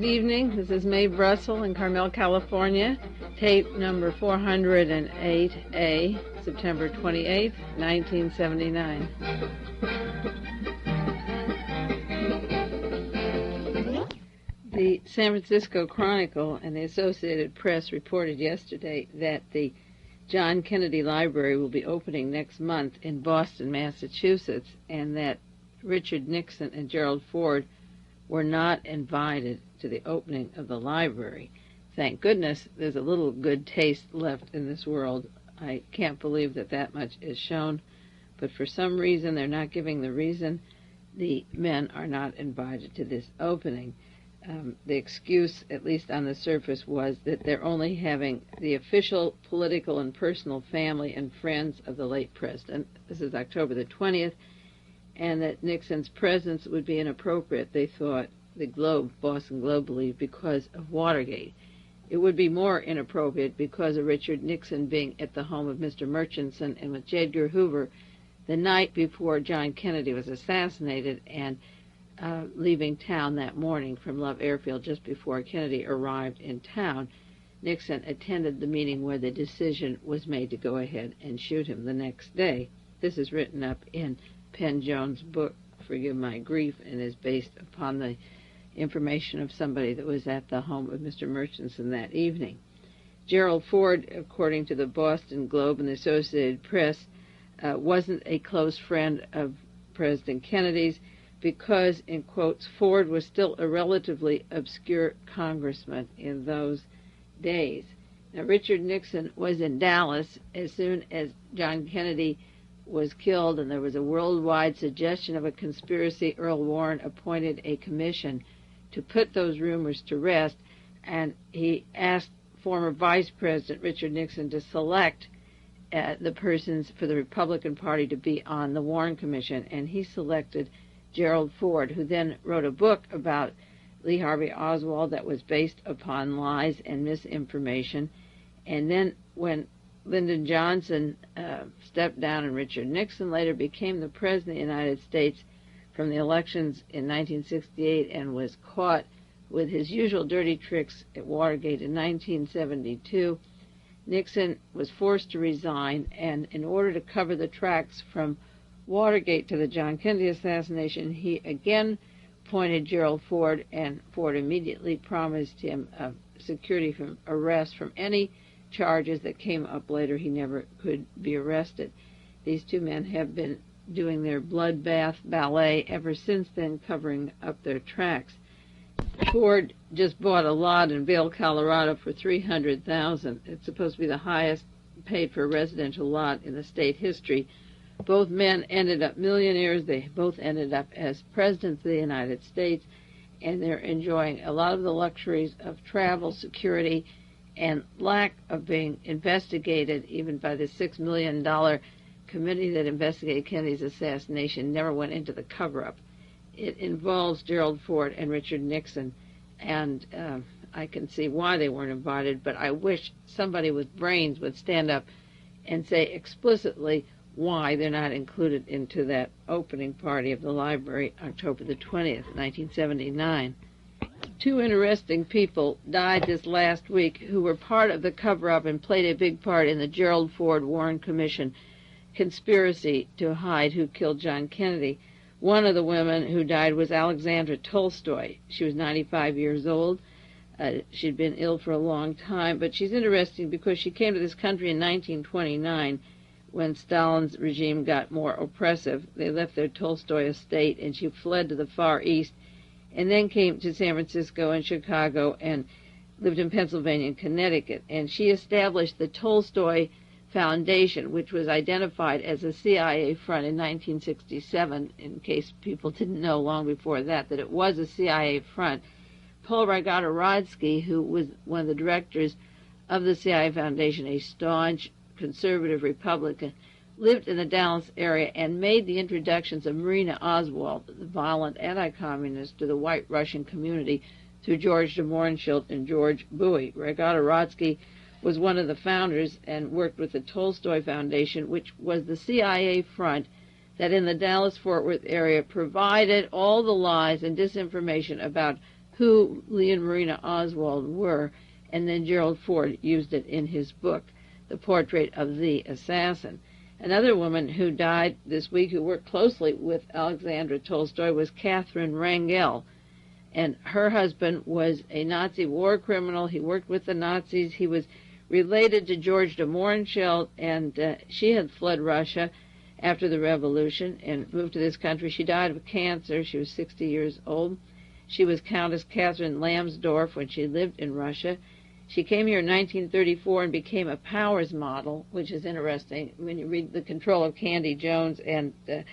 Good evening. This is Mae Brussell in Carmel, California. Tape number 408A, September 28, 1979. The San Francisco Chronicle and the Associated Press reported yesterday that the John Kennedy Library will be opening next month in Boston, Massachusetts, and that Richard Nixon and Gerald Ford were not invited to the opening of the library. Thank goodness there's a little good taste left in this world. I can't believe that much is shown, but for some reason, they're not giving the reason, the men are not invited to this opening. The excuse, at least on the surface, was that they're only having the official political and personal family and friends of the late president. This is October the 20th, and that Nixon's presence would be inappropriate, they thought, the Boston Globe believed, because of Watergate. It would be more inappropriate because of Richard Nixon being at the home of Mr. Murchison and with J. Edgar Hoover the night before John Kennedy was assassinated, and leaving town that morning from Love Airfield just before Kennedy arrived in town. Nixon attended the meeting where the decision was made to go ahead and shoot him the next day. This is written up in Penn Jones' book, Forgive My Grief, and is based upon the information of somebody that was at the home of Mr. Murchison that evening. Gerald Ford, according to the Boston Globe and the Associated Press, wasn't a close friend of President Kennedy's because, in quotes, Ford was still a relatively obscure congressman in those days. Now, Richard Nixon was in Dallas as soon as John Kennedy was killed, and there was a worldwide suggestion of a conspiracy. Earl Warren appointed a commission to put those rumors to rest, and he asked former Vice President Richard Nixon to select the persons for the Republican Party to be on the Warren Commission, and he selected Gerald Ford, who then wrote a book about Lee Harvey Oswald that was based upon lies and misinformation. And then when Lyndon Johnson stepped down and Richard Nixon later became the President of the United States from the elections in 1968 and was caught with his usual dirty tricks at Watergate in 1972, Nixon was forced to resign, and in order to cover the tracks from Watergate to the John Kennedy assassination, he again appointed Gerald Ford, and Ford immediately promised him security from arrest from any charges that came up later. He never could be arrested. These two men have been doing their bloodbath ballet ever since then, covering up their tracks. Ford just bought a lot in Vail, Colorado for $300,000. It's supposed to be the highest paid for a residential lot in the state history. Both men ended up millionaires. They both ended up as presidents of the United States, and they're enjoying a lot of the luxuries of travel, security, and lack of being investigated even by the $6 million committee that investigated Kennedy's assassination. Never went into the cover-up. It involves Gerald Ford and Richard Nixon, and I can see why they weren't invited, but I wish somebody with brains would stand up and say explicitly why they're not included into that opening party of the library, October the 20th, 1979. Two interesting people died this last week who were part of the cover-up and played a big part in the Gerald Ford Warren Commission conspiracy to hide who killed John Kennedy. One of the women who died was Alexandra Tolstoy. She was 95 years old. She'd been ill for a long time, but she's interesting because she came to this country in 1929 when Stalin's regime got more oppressive. They left their Tolstoy estate, and she fled to the Far East, and then came to San Francisco and Chicago and lived in Pennsylvania and Connecticut. And she established the Tolstoy Foundation, which was identified as a CIA front in 1967, in case people didn't know long before that it was a CIA front. Paul Rygotorodsky, who was one of the directors of the CIA Foundation, a staunch conservative Republican, lived in the Dallas area and made the introductions of Marina Oswald, the violent anti-communist, to the white Russian community through George de Mohrenschildt and George Bowie. Rygotorodsky was one of the founders and worked with the Tolstoy Foundation, which was the CIA front that in the Dallas-Fort Worth area provided all the lies and disinformation about who Lee and Marina Oswald were, and then Gerald Ford used it in his book, The Portrait of the Assassin. Another woman who died this week who worked closely with Alexandra Tolstoy was Catherine Wrangel, and her husband was a Nazi war criminal. He worked with the Nazis. He was related to George de Mohrenschildt, and she had fled Russia after the revolution and moved to this country. She died of cancer. She was 60 years old. She was Countess Catherine Lambsdorff when she lived in Russia. She came here in 1934 and became a powers model, which is interesting when you read The Control of Candy Jones and the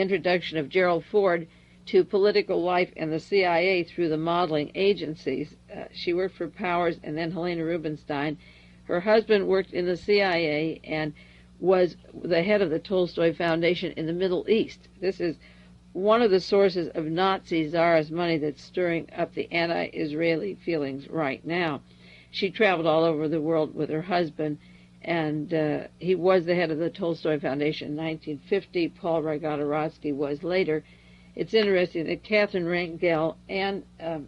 introduction of Gerald Ford to political life and the CIA through the modeling agencies. She worked for Powers and then Helena Rubinstein. Her husband worked in the CIA and was the head of the Tolstoy Foundation in the Middle East. This is one of the sources of Nazi czarist money that's stirring up the anti-Israeli feelings right now. She traveled all over the world with her husband, and he was the head of the Tolstoy Foundation in 1950. Paul Rogodarovsky was later. It's interesting that Catherine Wrangel and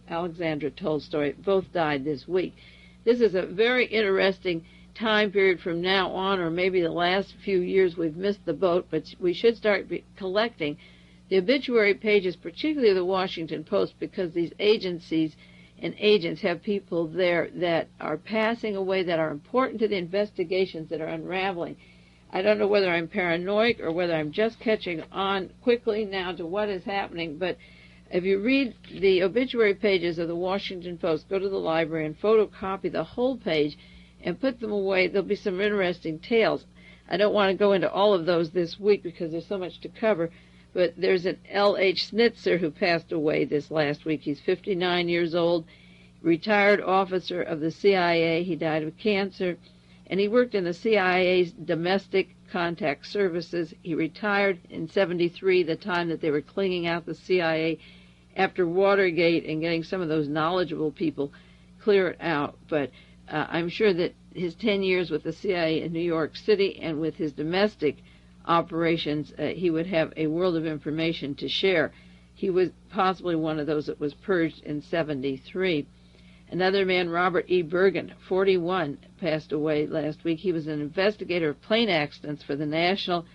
Alexandra Tolstoy both died this week. This is a very interesting time period from now on, or maybe the last few years we've missed the boat, but we should start collecting the obituary pages, particularly the Washington Post, because these agencies and agents have people there that are passing away, that are important to the investigations that are unraveling. I don't know whether I'm paranoid or whether I'm just catching on quickly now to what is happening, but if you read the obituary pages of the Washington Post, go to the library and photocopy the whole page and put them away. There'll be some interesting tales. I don't want to go into all of those this week because there's so much to cover, but there's an L.H. Snitzer who passed away this last week. He's 59 years old, retired officer of the CIA. He died of cancer, and he worked in the CIA's domestic contact services. He retired in 73, the time that they were cleaning out the CIA after Watergate and getting some of those knowledgeable people cleared out. But I'm sure that his 10 years with the CIA in New York City and with his domestic operations, he would have a world of information to share. He was possibly one of those that was purged in 73. Another man, Robert E. Bergen, 41, passed away last week. He was an investigator of plane accidents for the National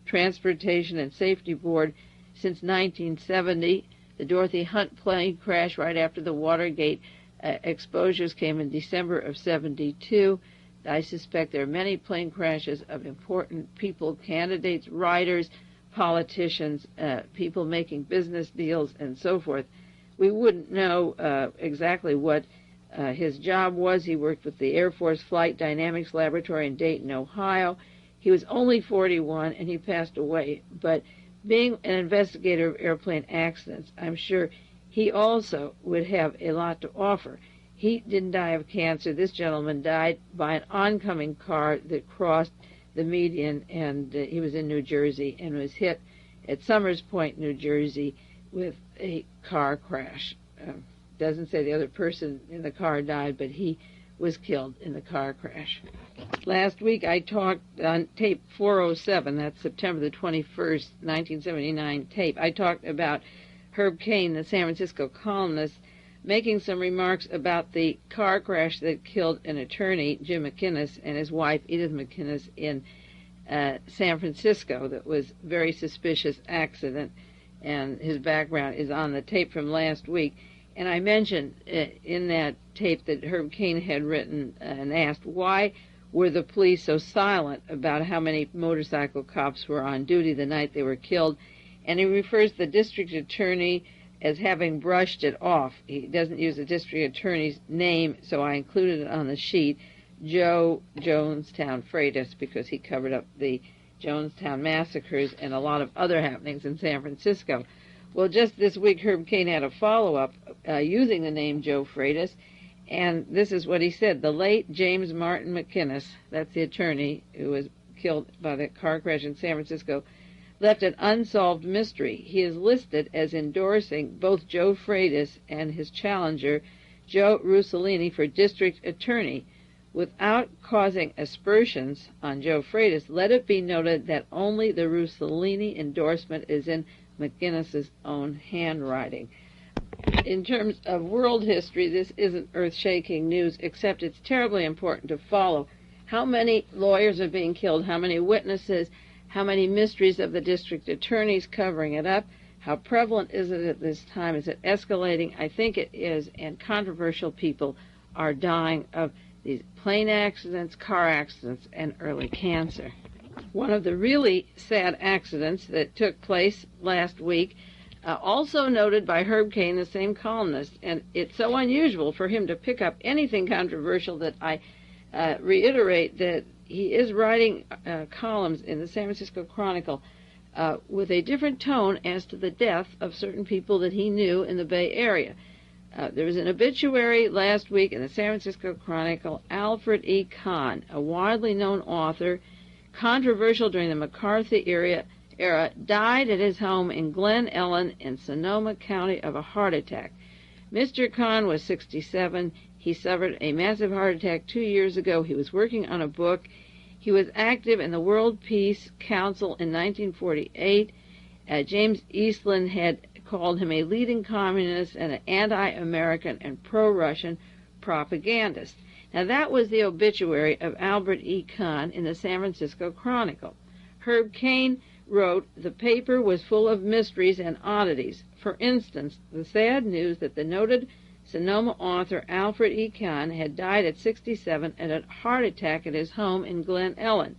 Transportation and Safety Board since 1970. The Dorothy Hunt plane crash right after the Watergate exposures came in December of 72. I suspect there are many plane crashes of important people, candidates, writers, politicians, people making business deals, and so forth. We wouldn't know exactly what his job was. He worked with the Air Force Flight Dynamics Laboratory in Dayton, Ohio. He was only 41, and he passed away. But being an investigator of airplane accidents, I'm sure he also would have a lot to offer. He didn't die of cancer. This gentleman died by an oncoming car that crossed the median, and he was in New Jersey and was hit at Summers Point, New Jersey, with a car crash. Doesn't say the other person in the car died, but he was killed in the car crash. Last week I talked on tape 407, that's September the 21st, 1979 tape, I talked about Herb Caen, the San Francisco columnist, making some remarks about the car crash that killed an attorney, Jim McInnes, and his wife, Edith McInnes, in San Francisco. That was a very suspicious accident, and his background is on the tape from last week. And I mentioned in that tape that Herb Caen had written and asked, why were the police so silent about how many motorcycle cops were on duty the night they were killed? And he refers to the district attorney as having brushed it off. He doesn't use the district attorney's name, so I included it on the sheet, Joe Jonestown Freitas, because he covered up the Jonestown massacres and a lot of other happenings in San Francisco. Well, just this week, Herb Caen had a follow-up using the name Joe Freitas, and this is what he said. The late James Martin McInnes, that's the attorney who was killed by the car crash in San Francisco, left an unsolved mystery. He is listed as endorsing both Joe Freitas and his challenger, Joe Russellini, for district attorney. Without causing aspersions on Joe Freitas, let it be noted that only the Russellini endorsement is in McInnes's own handwriting. in terms of world history, this isn't earth-shaking news, except it's terribly important to follow. How many lawyers are being killed, how many witnesses, how many mysteries of the district attorneys covering it up, how prevalent is it at this time? Is it escalating? I think it is, and controversial people are dying of these plane accidents, car accidents, and early cancer. One of the really sad accidents that took place last week, also noted by Herb Caen, the same columnist, and it's so unusual for him to pick up anything controversial that I reiterate that he is writing columns in the San Francisco Chronicle with a different tone as to the death of certain people that he knew in the Bay Area. There was an obituary last week in the San Francisco Chronicle. Alfred E. Kahn, a widely known author, controversial during the McCarthy era, died at his home in Glen Ellen in Sonoma County of a heart attack. Mr. Kahn was 67. He suffered a massive heart attack 2 years ago. He was working on a book. He was active in the World Peace Council in 1948. James Eastland had called him a leading communist and an anti-American and pro-Russian propagandist. Now, that was the obituary of Albert E. Kahn in the San Francisco Chronicle. Herb Caen wrote, the paper was full of mysteries and oddities. For instance, the sad news that the noted Sonoma author Alfred E. Kahn had died at 67 at a heart attack at his home in Glen Ellen.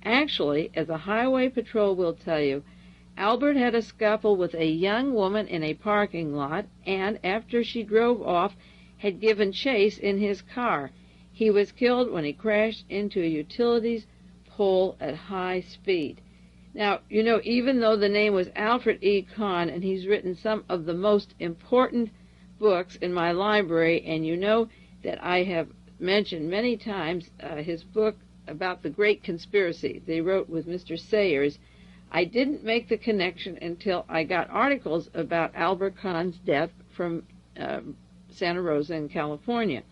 Actually, as a highway patrol will tell you, Albert had a scuffle with a young woman in a parking lot, and after she drove off, had given chase in his car. He was killed when he crashed into a utilities pole at high speed. Now, you know, even though the name was Alfred E. Kahn, and he's written some of the most important books in my library, and you know that I have mentioned many times his book about the Great Conspiracy they wrote with Mr. Sayers, I didn't make the connection until I got articles about Albert Kahn's death from Santa Rosa in California.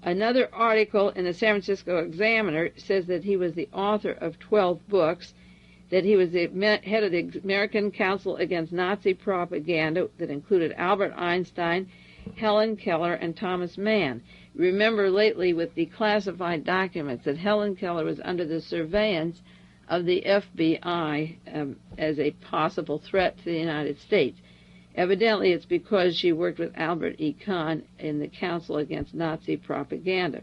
Another article in the San Francisco Examiner says that he was the author of 12 books, that he was the head of the American Council Against Nazi Propaganda that included Albert Einstein, Helen Keller, and Thomas Mann. Remember lately with the classified documents that Helen Keller was under the surveillance of the FBI as a possible threat to the United States. Evidently, it's because she worked with Albert E. Kahn in the Council Against Nazi Propaganda.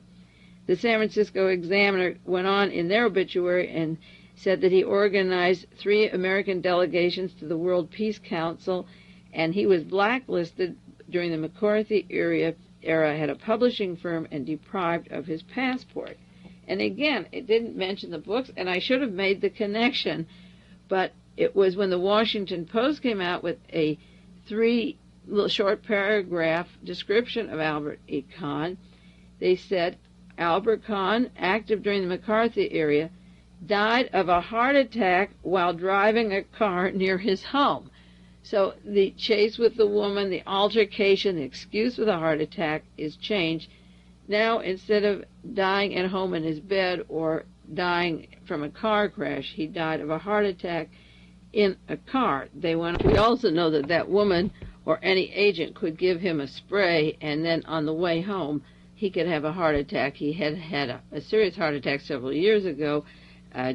The San Francisco Examiner went on in their obituary and said that he organized 3 American delegations to the World Peace Council, and he was blacklisted during the McCarthy era, had a publishing firm, and deprived of his passport. And again, it didn't mention the books, and I should have made the connection, but it was when the Washington Post came out with a 3 little short paragraph description of Albert E. Kahn. They said, Albert Kahn, active during the McCarthy era, died of a heart attack while driving a car near his home. So the chase with the woman, the altercation, the excuse for the heart attack is changed. Now, instead of dying at home in his bed or dying from a car crash, he died of a heart attack in a car. We also know that that woman or any agent could give him a spray, and then on the way home, he could have a heart attack. He had had a serious heart attack several years ago.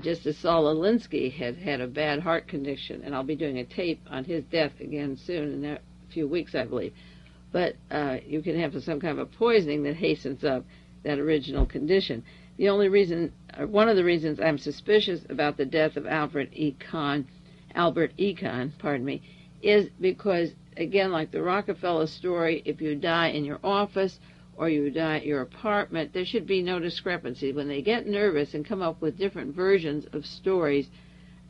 Justice Saul Alinsky had had a bad heart condition, and I'll be doing a tape on his death again soon, in a few weeks, I believe. But you can have some kind of a poisoning that hastens up that original condition. The only reason, or one of the reasons I'm suspicious about the death of Albert E. Kahn, is because, again, like the Rockefeller story, if you die in your office or you die at your apartment, there should be no discrepancy. When they get nervous and come up with different versions of stories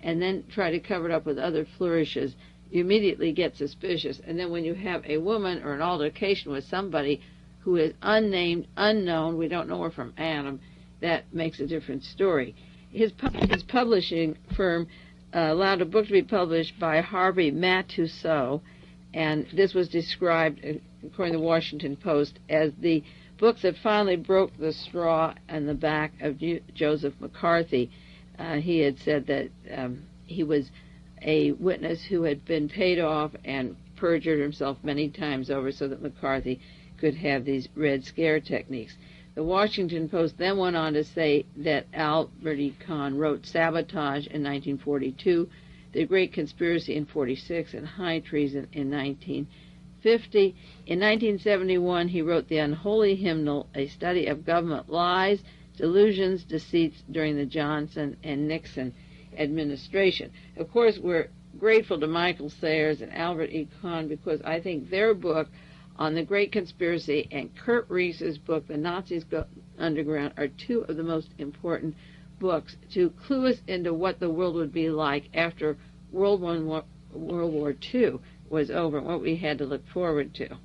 and then try to cover it up with other flourishes, you immediately get suspicious. And then when you have a woman or an altercation with somebody who is unnamed, unknown, we don't know her from Adam, that makes a different story. His publishing firm allowed a book to be published by Harvey Matusow, and this was described, according to the Washington Post, as the books that finally broke the straw on the back of Joseph McCarthy. He had said that he was a witness who had been paid off and perjured himself many times over so that McCarthy could have these Red Scare techniques. The Washington Post then went on to say that Albert E. Kahn wrote Sabotage in 1942, The Great Conspiracy in 46, and High Treason in 1950. In 1971, he wrote The Unholy Hymnal, a study of government lies, delusions, deceits during the Johnson and Nixon administration. Of course, we're grateful to Michael Sayers and Albert E. Kahn because I think their book on the Great Conspiracy and Kurt Riess's book, The Nazis Go Underground, are two of the most important books to clue us into what the world would be like after World War II was over and what we had to look forward to.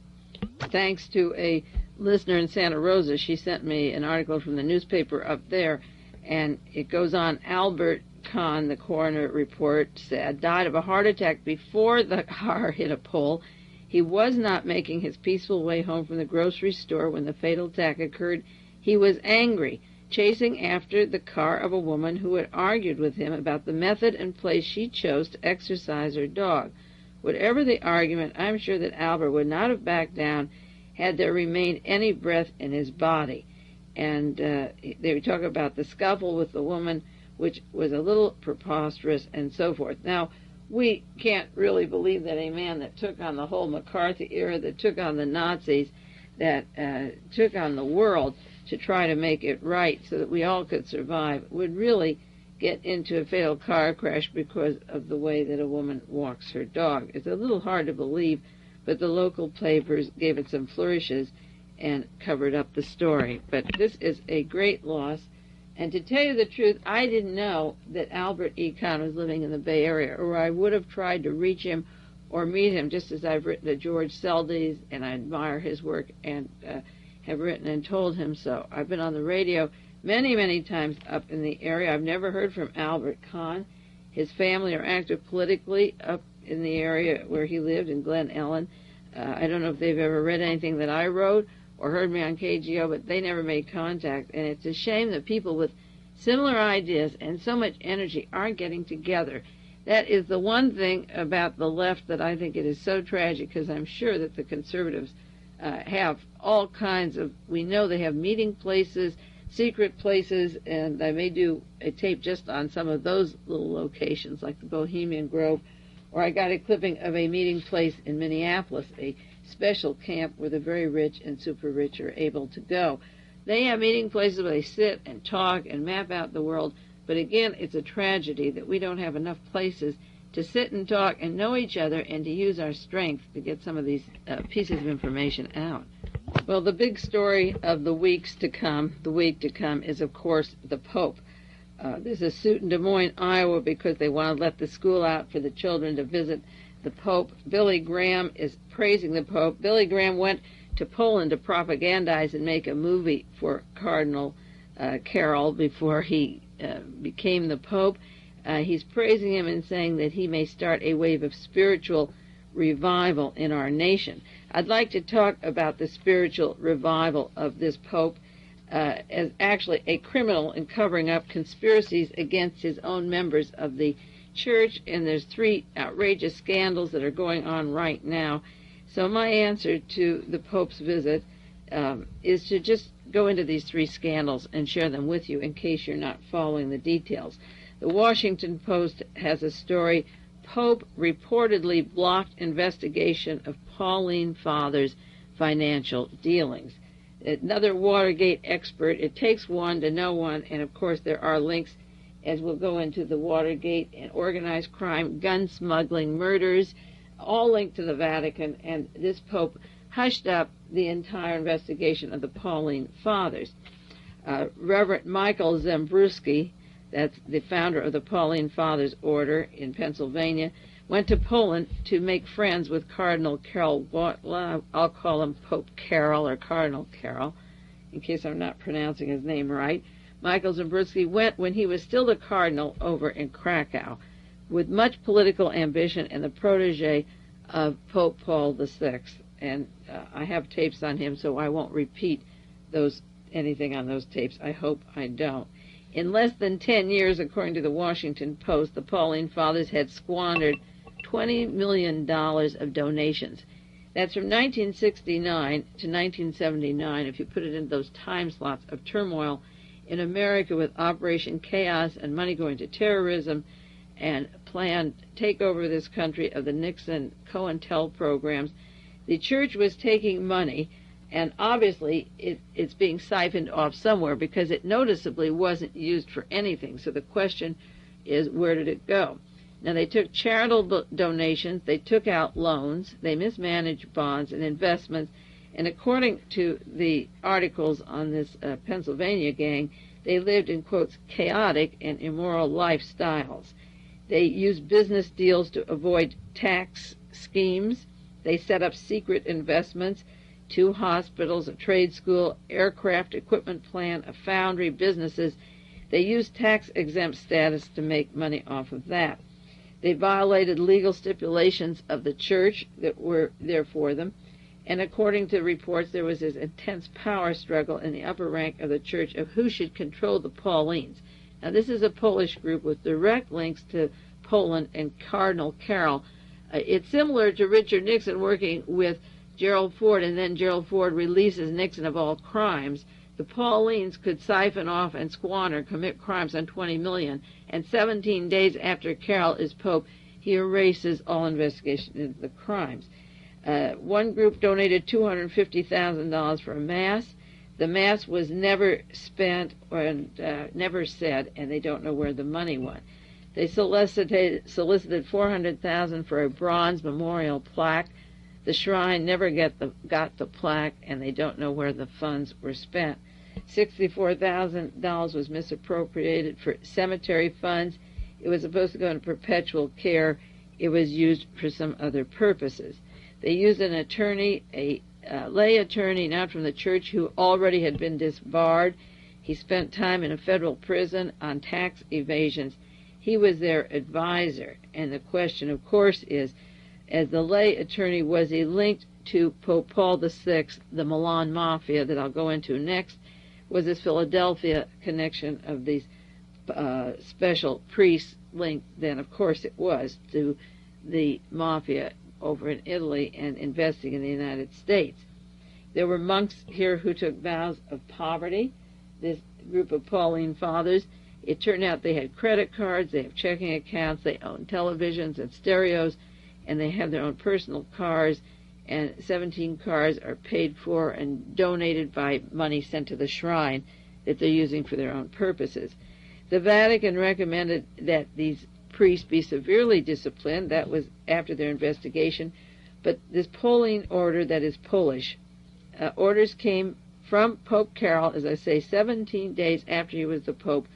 Thanks to a listener in Santa Rosa, she sent me an article from the newspaper up there, and it goes on. Albert Kahn, the coroner report said, died of a heart attack before the car hit a pole. He was not making his peaceful way home from the grocery store when the fatal attack occurred. He was angry, chasing after the car of a woman who had argued with him about the method and place she chose to exercise her dog. Whatever the argument, I'm sure that Albert would not have backed down had there remained any breath in his body. And they talk about the scuffle with the woman, which was a little preposterous, and so forth. Now, we can't really believe that a man that took on the whole McCarthy era, that took on the Nazis, that took on the world to try to make it right so that we all could survive, would really get into a fatal car crash because of the way that a woman walks her dog. It's a little hard to believe, but the local papers gave it some flourishes and covered up the story. But this is a great loss. And to tell you the truth, I didn't know that Albert E. Kahn was living in the Bay Area, or I would have tried to reach him or meet him, just as I've written to George Seldes, and I admire his work, and have written and told him so. I've been on the radio many, many times up in the area. I've never heard from Albert Kahn. His family are active politically up in the area where he lived in Glen Ellen. I don't know if they've ever read anything that I wrote or heard me on KGO, but they never made contact. And it's a shame that people with similar ideas and so much energy aren't getting together. That is the one thing about the left that I think it is so tragic, because I'm sure that the conservatives have all kinds of, we know they have meeting places, secret places, and I may do a tape just on some of those little locations, like the Bohemian Grove, or I got a clipping of a meeting place in Minneapolis, a special camp where the very rich and super rich are able to go. They have meeting places where they sit and talk and map out the world, but again, it's a tragedy that we don't have enough places to sit and talk and know each other and to use our strength to get some of these pieces of information out. Well, the big story of the week to come is, of course, the Pope. There's a suit in Des Moines, Iowa, because they want to let the school out for the children to visit the Pope. Billy Graham is praising the Pope. Billy Graham went to Poland to propagandize and make a movie for Cardinal Carroll before he became the Pope. He's praising him and saying that he may start a wave of spiritual revival in our nation. I'd like to talk about the spiritual revival of this Pope as actually a criminal in covering up conspiracies against his own members of the Church, and there's 3 outrageous scandals that are going on right now. So my answer to the Pope's visit is to just go into these 3 scandals and share them with you in case you're not following the details. The Washington Post has a story, Pope reportedly blocked investigation of Pauline Father's financial dealings. Another Watergate expert, it takes one to know one, and of course there are links as we'll go into the Watergate and organized crime, gun smuggling, murders, all linked to the Vatican, and this Pope hushed up the entire investigation of the Pauline Fathers. Reverend Michael Zembrowski, that's the founder of the Pauline Fathers Order in Pennsylvania, went to Poland to make friends with Cardinal Carroll. I'll call him Pope Carroll or Cardinal Carroll, in case I'm not pronouncing his name right. Michael Zembrowski went when he was still the cardinal over in Krakow, with much political ambition and the protege of Pope Paul VI. And I have tapes on him, so I won't repeat anything on those tapes. I hope I don't. In less than 10 years, according to the Washington Post, the Pauline Fathers had squandered $20 million of donations. That's from 1969 to 1979, if you put it in those time slots of turmoil in America with Operation Chaos and money going to terrorism and planned takeover of this country of the Nixon COINTEL programs. The church was taking money, and obviously it's being siphoned off somewhere because it noticeably wasn't used for anything. So the question is, where did it go? Now, they took charitable donations, they took out loans, they mismanaged bonds and investments, and according to the articles on this Pennsylvania gang, they lived in, quotes, chaotic and immoral lifestyles. They used business deals to avoid tax schemes. They set up secret investments, 2 hospitals, a trade school, aircraft equipment plant, a foundry, businesses. They used tax-exempt status to make money off of that. They violated legal stipulations of the church that were there for them, and according to reports, there was this intense power struggle in the upper rank of the church of who should control the Paulines. Now, this is a Polish group with direct links to Poland and Cardinal Carroll. It's similar to Richard Nixon working with Gerald Ford, and then Gerald Ford releases Nixon of all crimes. The Paulines could siphon off and squander, commit crimes on 20 million, and 17 days after Carroll is Pope, he erases all investigation into the crimes. One group donated $250,000 for a mass. The mass was never spent or never said, and they don't know where the money went. They solicited $400,000 for a bronze memorial plaque. The shrine never got the plaque, and they don't know where the funds were spent. $64,000 was misappropriated for cemetery funds. It was supposed to go into perpetual care. It was used for some other purposes. They used an attorney, a lay attorney, not from the church, who already had been disbarred. He spent time in a federal prison on tax evasions. He was their advisor. And the question, of course, is, as the lay attorney, was he linked to Pope Paul VI, the Milan Mafia that I'll go into next? Was this Philadelphia connection of these special priests linked? Then, of course, it was to the Mafia over in Italy and investing in the United States. There were monks here who took vows of poverty, this group of Pauline fathers. It turned out they had credit cards, they have checking accounts, they own televisions and stereos, and they have their own personal cars, and 17 cars are paid for and donated by money sent to the shrine that they're using for their own purposes. The Vatican recommended that these priests be severely disciplined. That was after their investigation. But this Pauline order, that is Polish, orders came from Pope Carroll, as I say, 17 days after he was the Pope,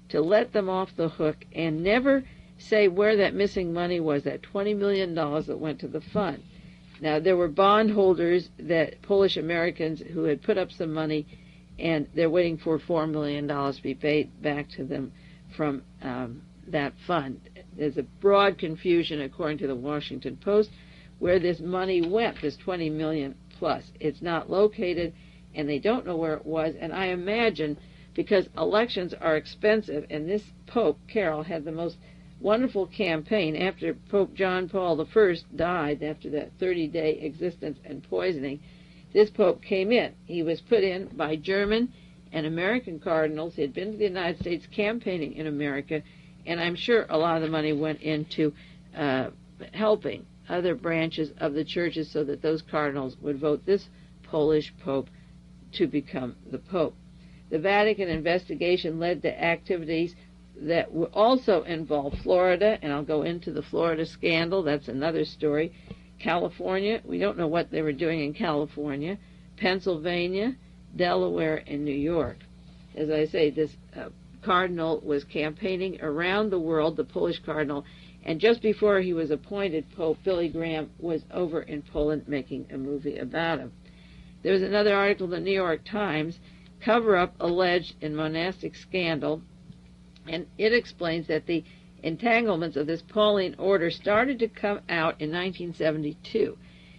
to let them off the hook and never say where that missing money was, that $20 million that went to the fund. Now, there were bondholders, that Polish Americans, who had put up some money, and they're waiting for $4 million to be paid back to them from that fund. There's a broad confusion, according to the Washington Post, where this money went, this $20 million plus. It's not located, and they don't know where it was, and I imagine because elections are expensive, and this Pope, Carroll, had the most wonderful campaign after Pope John Paul I died, after that 30-day existence and poisoning. This Pope came in. He was put in by German and American cardinals. He had been to the United States campaigning in America, and I'm sure a lot of the money went into helping other branches of the churches so that those cardinals would vote this Polish Pope to become the Pope. The Vatican investigation led to activities that also involve Florida, and I'll go into the Florida scandal. That's another story. California, we don't know what they were doing in California. Pennsylvania, Delaware, and New York. As I say, this cardinal was campaigning around the world, the Polish cardinal, and just before he was appointed Pope, Billy Graham was over in Poland making a movie about him. There was another article in the New York Times, cover-up alleged in monastic scandal, and it explains that the entanglements of this Pauline order started to come out in 1972.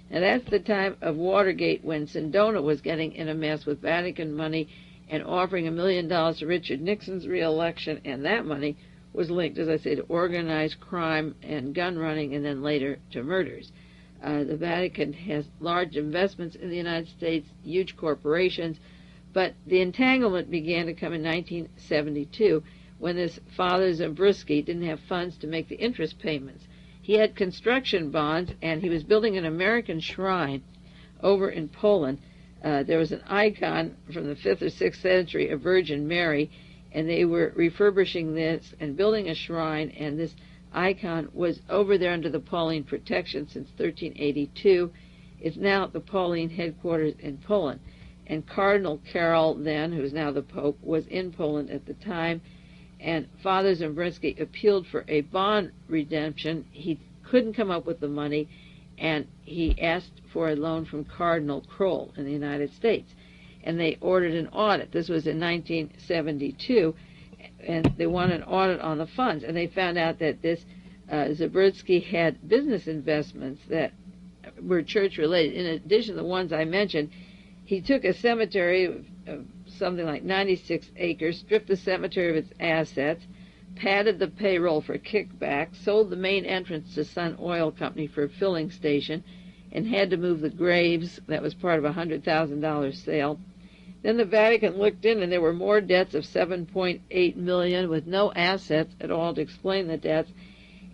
Now, that's the time of Watergate, when Sindona was getting in a mess with Vatican money and offering $1 million to Richard Nixon's re-election, and that money was linked, as I say, to organized crime and gun running, and then later to murders. The Vatican has large investments in the United States, huge corporations, but the entanglement began to come in 1972 when this Father Zabriskie didn't have funds to make the interest payments. He had construction bonds, and he was building an American shrine over in Poland. There was an icon from the 5th or 6th century, a Virgin Mary, and they were refurbishing this and building a shrine, and this icon was over there under the Pauline protection since 1382. It's now at the Pauline headquarters in Poland. And Cardinal Carroll, then, who's now the Pope, was in Poland at the time, and Father Zabriskie appealed for a bond redemption. He couldn't come up with the money, and he asked for a loan from Cardinal Kroll in the United States. And they ordered an audit. This was in 1972, and they wanted an audit on the funds. And they found out that this Zabriskie had business investments that were church-related. In addition to the ones I mentioned, he took a cemetery of something like 96 acres, stripped the cemetery of its assets, padded the payroll for kickbacks, sold the main entrance to Sun Oil Company for a filling station, and had to move the graves. That was part of a $100,000 sale. Then the Vatican looked in, and there were more debts of $7.8 million with no assets at all to explain the debts.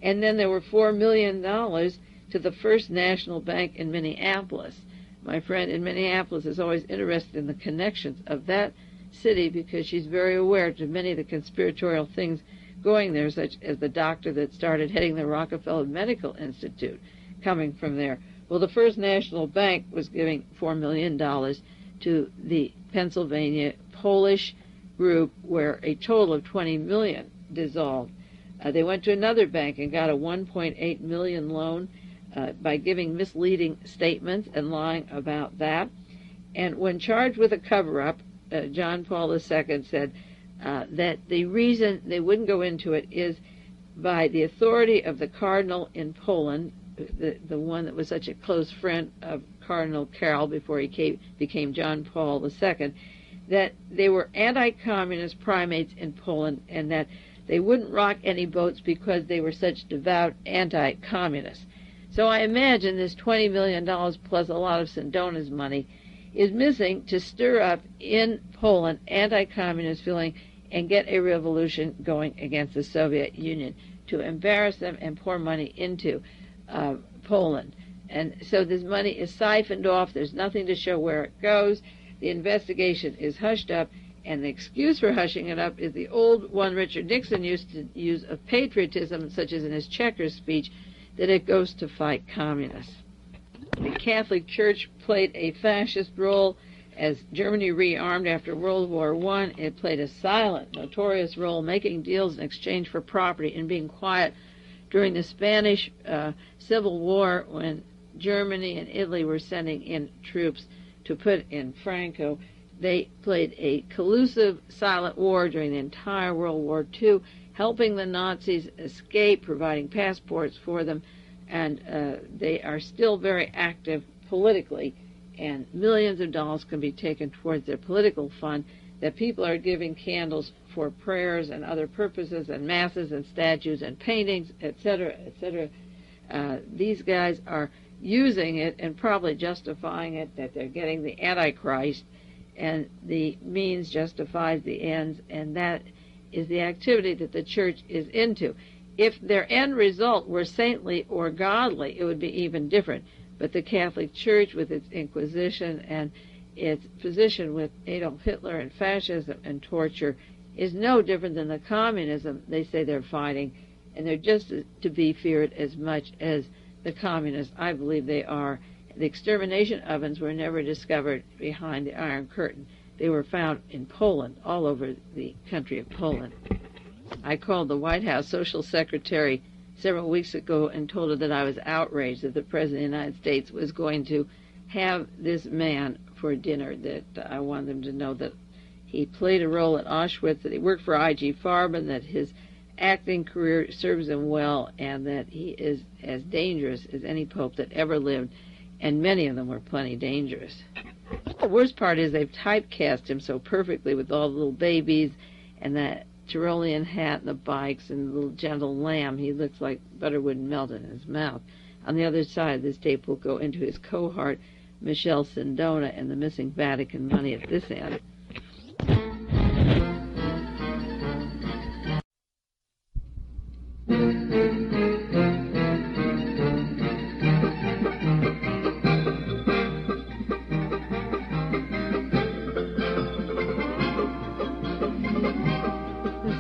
And then there were $4 million to the First National Bank in Minneapolis. My friend in Minneapolis is always interested in the connections of that city because she's very aware to many of the conspiratorial things going there, such as the doctor that started heading the Rockefeller Medical Institute coming from there. Well, the First National Bank was giving $4 million to the Pennsylvania Polish group, where a total of $20 million dissolved. They went to another bank and got a $1.8 million loan by giving misleading statements and lying about that. And when charged with a cover-up, John Paul II said that the reason they wouldn't go into it is by the authority of the cardinal in Poland, the one that was such a close friend of Cardinal Carroll before he became John Paul II, that they were anti-communist primates in Poland and that they wouldn't rock any boats because they were such devout anti-communists. So I imagine this $20 million plus a lot of Sindona's money is missing to stir up in Poland anti-communist feeling and get a revolution going against the Soviet Union, to embarrass them and pour money into Poland. And so this money is siphoned off. There's nothing to show where it goes. The investigation is hushed up, and the excuse for hushing it up is the old one Richard Nixon used to use of patriotism, such as in his Chequers speech, that it goes to fight communists. The Catholic Church played a fascist role as Germany rearmed after World War I. It played a silent, notorious role, making deals in exchange for property and being quiet during the Spanish Civil War, when Germany and Italy were sending in troops to put in Franco. They played a collusive, silent war during the entire World War II, helping the Nazis escape, providing passports for them, and they are still very active politically, and millions of dollars can be taken towards their political fund that people are giving candles for prayers and other purposes and masses and statues and paintings, etc., etc. These guys are using it and probably justifying it, that they're getting the Antichrist, and the means justifies the ends, and that is the activity that the church is into. If their end result were saintly or godly, it would be even different. But the Catholic Church, with its Inquisition and its position with Adolf Hitler and fascism and torture, is no different than the communism they say they're fighting, and they're just to be feared as much as the communists. I believe they are. The extermination ovens were never discovered behind the Iron Curtain. They were found in Poland, all over the country of Poland. I called the White House Social Secretary several weeks ago and told her that I was outraged that the President of the United States was going to have this man for dinner, that I wanted them to know that he played a role at Auschwitz, that he worked for I.G. Farben, that his acting career serves him well, and that he is as dangerous as any pope that ever lived, and many of them were plenty dangerous. The worst part is they've typecast him so perfectly with all the little babies and that Tyrolean hat and the bikes and the little gentle lamb. He looks like butter wouldn't melt in his mouth. On the other side, this tape will go into his cohort, Michelle Sindona, and the missing Vatican money at this end.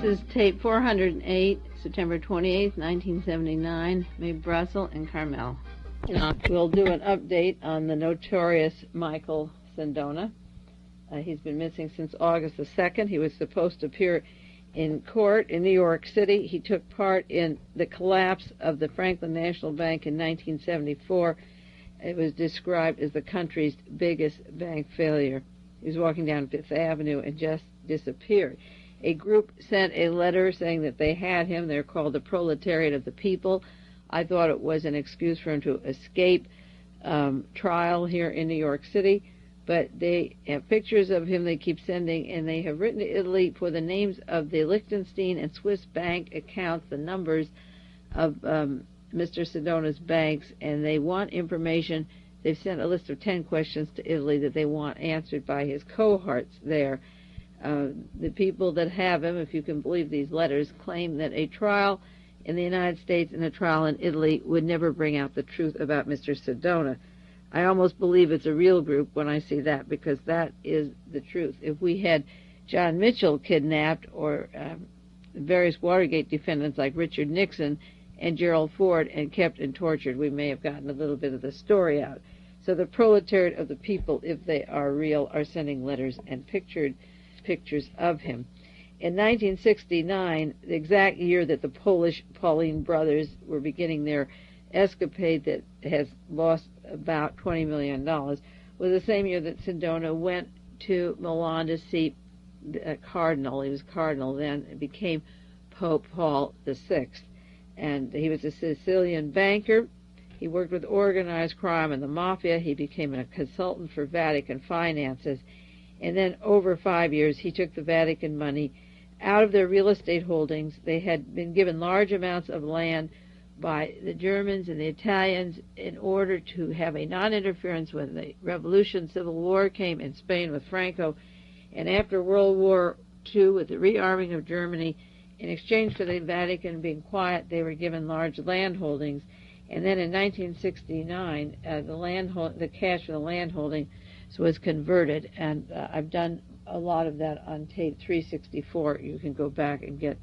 This is tape 408, September 28, 1979, Mae Brussell and Carmel. We'll do an update on the notorious Michael Sindona. He's been missing since August the 2nd. He was supposed to appear in court in New York City. He took part in the collapse of the Franklin National Bank in 1974. It was described as the country's biggest bank failure. He was walking down Fifth Avenue and just disappeared. A group sent a letter saying that they had him. They're called the Proletariat of the People. I thought it was an excuse for him to escape trial here in New York City. But they have pictures of him they keep sending, and they have written to Italy for the names of the Liechtenstein and Swiss bank accounts, the numbers of Mr. Sindona's banks, and they want information. They've sent a list of 10 questions to Italy that they want answered by his cohorts there. The people that have him, if you can believe these letters, claim that a trial in the United States and a trial in Italy would never bring out the truth about Mr. Sindona. I almost believe it's a real group when I see that, because that is the truth. If we had John Mitchell kidnapped, or various Watergate defendants like Richard Nixon and Gerald Ford, and kept and tortured, we may have gotten a little bit of the story out. So the proletariat of the people, if they are real, are sending letters and pictures of him. In 1969, the exact year that the Polish Pauline brothers were beginning their escapade that has lost about $20 million, was the same year that Sindona went to Milan to see a cardinal. He was cardinal then, and became Pope Paul VI. And he was a Sicilian banker. He worked with organized crime and the mafia. He became a consultant for Vatican finances. And then over 5 years, he took the Vatican money out of their real estate holdings. They had been given large amounts of land by the Germans and the Italians in order to have a non-interference when the revolution, civil war came in Spain with Franco. And after World War II, with the rearming of Germany, in exchange for the Vatican being quiet, they were given large land holdings. And then in 1969, the cash for the land holding was converted, and I've done a lot of that on tape 364. You can go back and get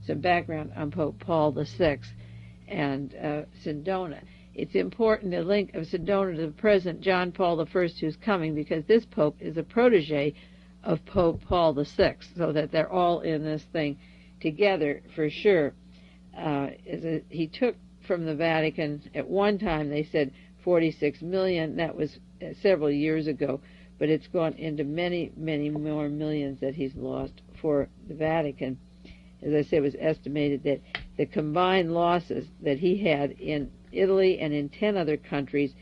some background on Pope Paul VI and Sindona. It's important to link of Sindona to the present John Paul I, who's coming, because this pope is a protege of Pope Paul VI, so that they're all in this thing together for sure. He took from the Vatican, at one time they said 46 million. That was several years ago, but it's gone into many, many more millions that he's lost for the Vatican. As I said, it was estimated that the combined losses that he had in Italy and in 10 other countries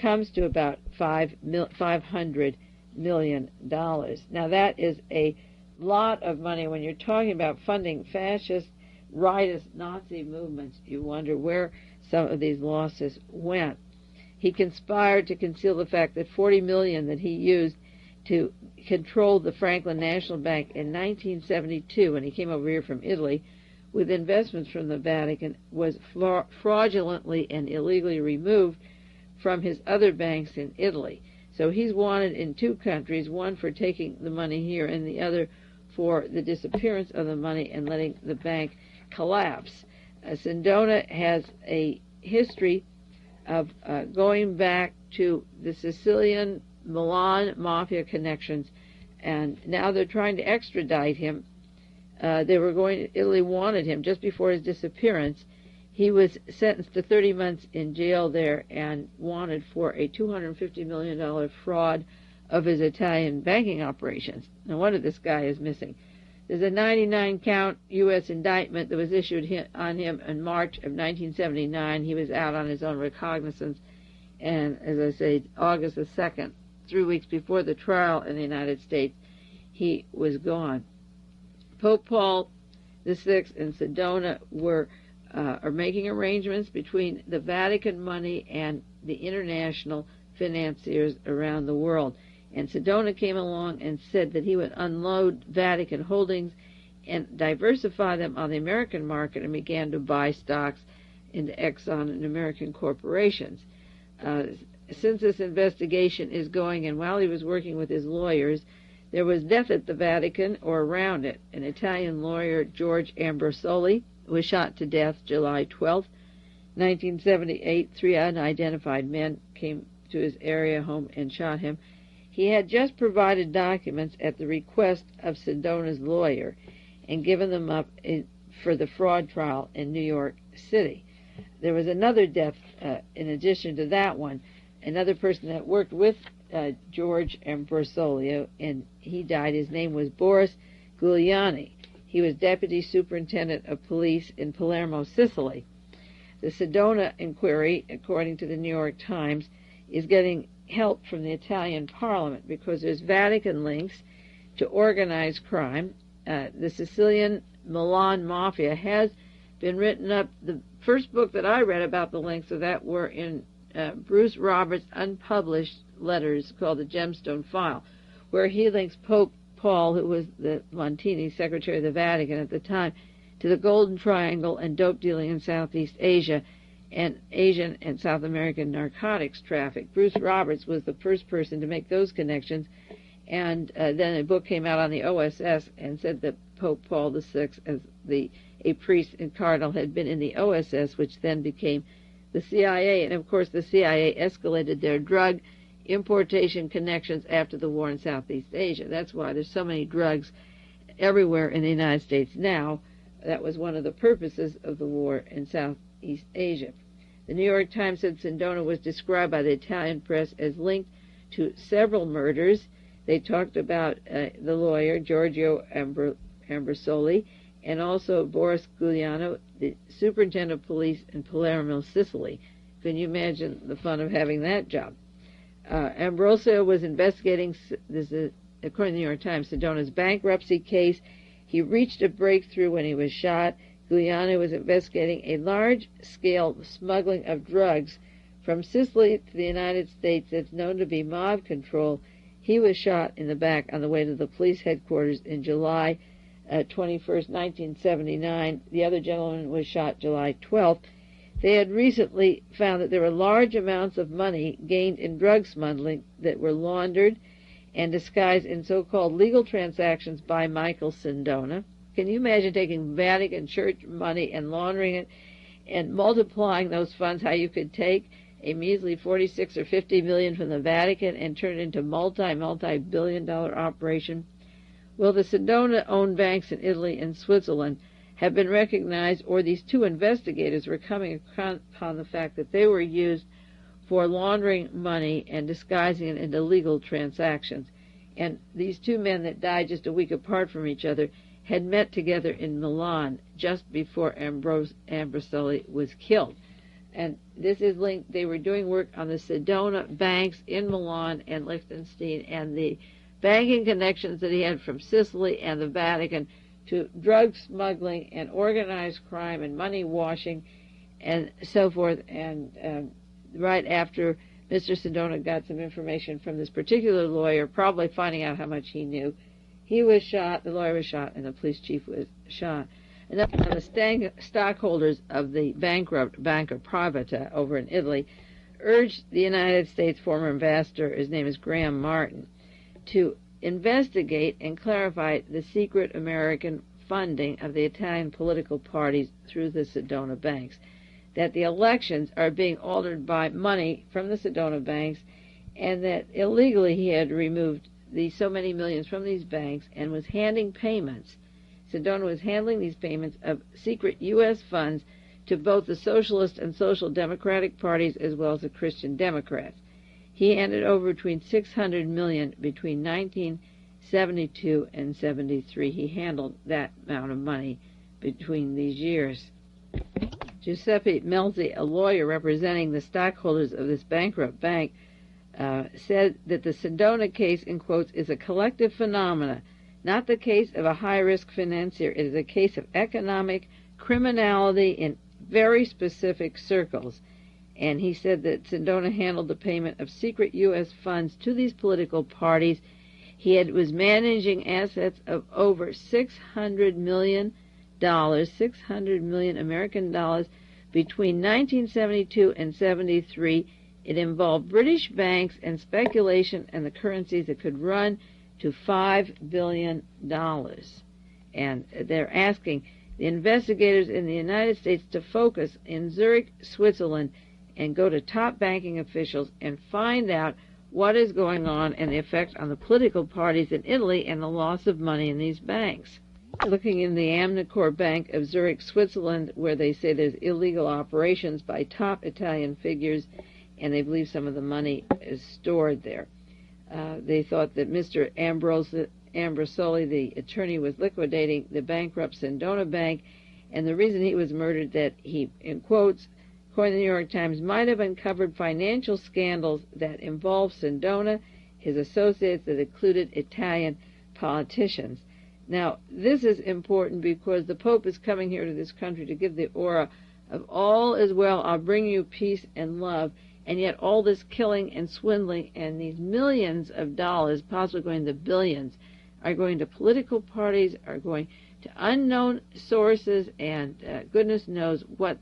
comes to about $500 million. Now that is a lot of money. When you're talking about funding fascist, rightist, Nazi movements, you wonder where some of these losses went. He conspired to conceal the fact that $40 million that he used to control the Franklin National Bank in 1972, when he came over here from Italy, with investments from the Vatican, was fraudulently and illegally removed from his other banks in Italy. So he's wanted in 2 countries, one for taking the money here and the other for the disappearance of the money and letting the bank collapse. Sindona has a history of going back to the Sicilian Milan mafia connections, and now they're trying to extradite him. Italy wanted him just before his disappearance. He was sentenced to 30 months in jail there and wanted for a $250 million fraud of his Italian banking operations. No wonder this guy is missing. There's a 99-count U.S. indictment that was issued on him in March of 1979. He was out on his own recognizance, and as I say, August the 2nd, 3 weeks before the trial in the United States, he was gone. Pope Paul VI and Sedona are making arrangements between the Vatican money and the international financiers around the world. And Sedona came along and said that he would unload Vatican holdings and diversify them on the American market, and began to buy stocks into Exxon and American corporations. Since this investigation is going, and while he was working with his lawyers, there was death at the Vatican or around it. An Italian lawyer, George Ambrosoli, was shot to death July 12, 1978. 3 unidentified men came to his area home and shot him. He had just provided documents at the request of Sedona's lawyer and given them up for the fraud trial in New York City. There was another death in addition to that one, another person that worked with George Ambrosoli, and he died. His name was Boris Giuliani. He was deputy superintendent of police in Palermo, Sicily. The Sedona inquiry, according to the New York Times, is getting help from the Italian Parliament because there's Vatican links to organized crime. The Sicilian Milan Mafia has been written up. The first book that I read about the links of that were in Bruce Roberts' unpublished letters called The Gemstone File, where he links Pope Paul, who was the Montini Secretary of the Vatican at the time, to the Golden Triangle and dope dealing in Southeast Asia and Asian and South American narcotics traffic. Bruce Roberts was the first person to make those connections, and then a book came out on the OSS and said that Pope Paul VI, as a priest and cardinal, had been in the OSS, which then became the CIA. And of course the CIA escalated their drug importation connections after the war in Southeast Asia. That's why there's so many drugs everywhere in the United States now. That was one of the purposes of the war in Southeast Asia. The New York Times said Sedona was described by the Italian press as linked to several murders. They talked about the lawyer, Giorgio Ambrosoli, and also Boris Giuliano, the superintendent of police in Palermo, Sicily. Can you imagine the fun of having that job? Ambrosio was investigating, this is according to the New York Times, Sedona's bankruptcy case. He reached a breakthrough when he was shot. Giuliano was investigating a large-scale smuggling of drugs from Sicily to the United States that's known to be mob control. He was shot in the back on the way to the police headquarters in July 21st, 1979. The other gentleman was shot July 12th. They had recently found that there were large amounts of money gained in drug smuggling that were laundered and disguised in so-called legal transactions by Michael Sedona. Can you imagine taking Vatican church money and laundering it and multiplying those funds, how you could take a measly 46 or 50 million from the Vatican and turn it into multi-billion-dollar operation? Well, the Sedona-owned banks in Italy and Switzerland have been recognized, or these two investigators were coming upon the fact that they were used for laundering money and disguising it into legal transactions. And these two men that died just a week apart from each other had met together in Milan just before Ambrosoli was killed. And this is linked. They were doing work on the Sedona banks in Milan and Liechtenstein, and the banking connections that he had from Sicily and the Vatican to drug smuggling and organized crime and money washing and so forth. And right after Mr. Sedona got some information from this particular lawyer, probably finding out how much he knew, he was shot, the lawyer was shot, and the police chief was shot. And the stockholders of the bankrupt Banca Privata over in Italy urged the United States former ambassador, his name is Graham Martin, to investigate and clarify the secret American funding of the Italian political parties through the Sedona banks, that the elections are being altered by money from the Sedona banks, and that illegally he had removed so many millions from these banks and was handing payments. Sedona was handling these payments of secret U.S. funds to both the Socialist and Social Democratic parties as well as the Christian Democrats. He handed over between $600 million between 1972 and 73. He handled that amount of money between these years. Giuseppe Melzi, a lawyer representing the stockholders of this bankrupt bank, said that the Sedona case, in quotes, is a collective phenomena not the case of a high-risk financier. It is a case of economic criminality in very specific circles. And he said that Sindona handled the payment of secret U.S. funds to these political parties. He was managing assets of over $600 million, 600 million American dollars between 1972 and 73. It involved British banks and speculation and the currencies that could run to $5 billion. And they're asking the investigators in the United States to focus in Zurich, Switzerland, and go to top banking officials and find out what is going on and the effect on the political parties in Italy and the loss of money in these banks. Looking in the Amnicor Bank of Zurich, Switzerland, where they say there's illegal operations by top Italian figures, and they believe some of the money is stored there. They thought that Mr. Ambrosoli, the attorney, was liquidating the bankrupt Sindona Bank, and the reason he was murdered, that he, in quotes, according to the New York Times, might have uncovered financial scandals that involved Sindona, his associates that included Italian politicians. Now, this is important because the Pope is coming here to this country to give the aura of all is well, I'll bring you peace and love, and yet all this killing and swindling and these millions of dollars, possibly going to billions, are going to political parties, are going to unknown sources, and goodness knows what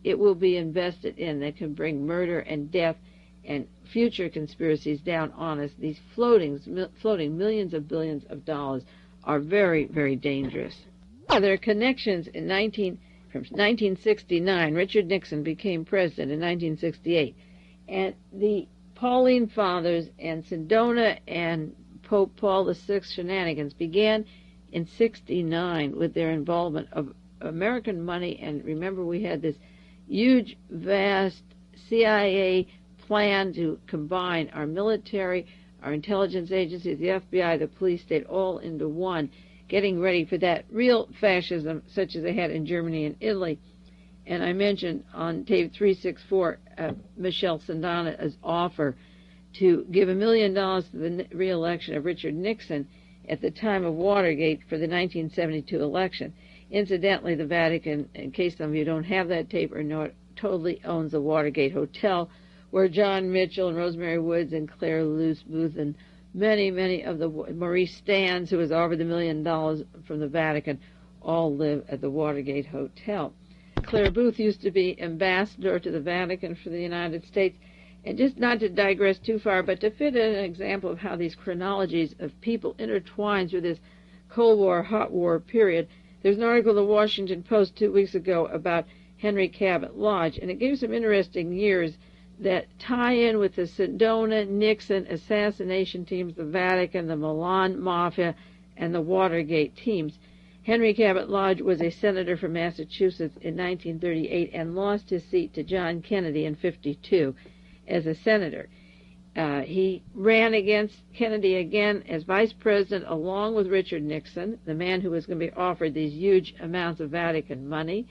it will be invested in that can bring murder and death and future conspiracies down on us. These floating millions of billions of dollars are very, very dangerous. There are connections from 1969. Richard Nixon became president in 1968. And the Pauline Fathers and Sindona and Pope Paul VI shenanigans began in 69 with their involvement of American money. And remember, we had this huge, vast CIA plan to combine our military, our intelligence agencies, the FBI, the police state, all into one, getting ready for that real fascism such as they had in Germany and Italy. And I mentioned on tape 364 Michelle Sindana's offer to give $1 million to the re-election of Richard Nixon at the time of Watergate for the 1972 election. Incidentally, the Vatican, in case some of you don't have that tape or know it, totally owns the Watergate Hotel, where John Mitchell and Rosemary Woods and Claire Luce Booth and many of the Maurice Stans, who was offered the $1 million from the Vatican, all live at the Watergate Hotel. Claire Booth used to be ambassador to the Vatican for the United States. And just not to digress too far, but to fit in an example of how these chronologies of people intertwine through this Cold War, hot war period, there's an article in the Washington Post 2 weeks ago about Henry Cabot Lodge, and it gives some interesting years that tie in with the Sindona, Nixon assassination teams, the Vatican, the Milan Mafia, and the Watergate teams. Henry Cabot Lodge was a senator from Massachusetts in 1938 and lost his seat to John Kennedy in 52 as a senator. He ran against Kennedy again as vice president along with Richard Nixon, the man who was going to be offered these huge amounts of Vatican money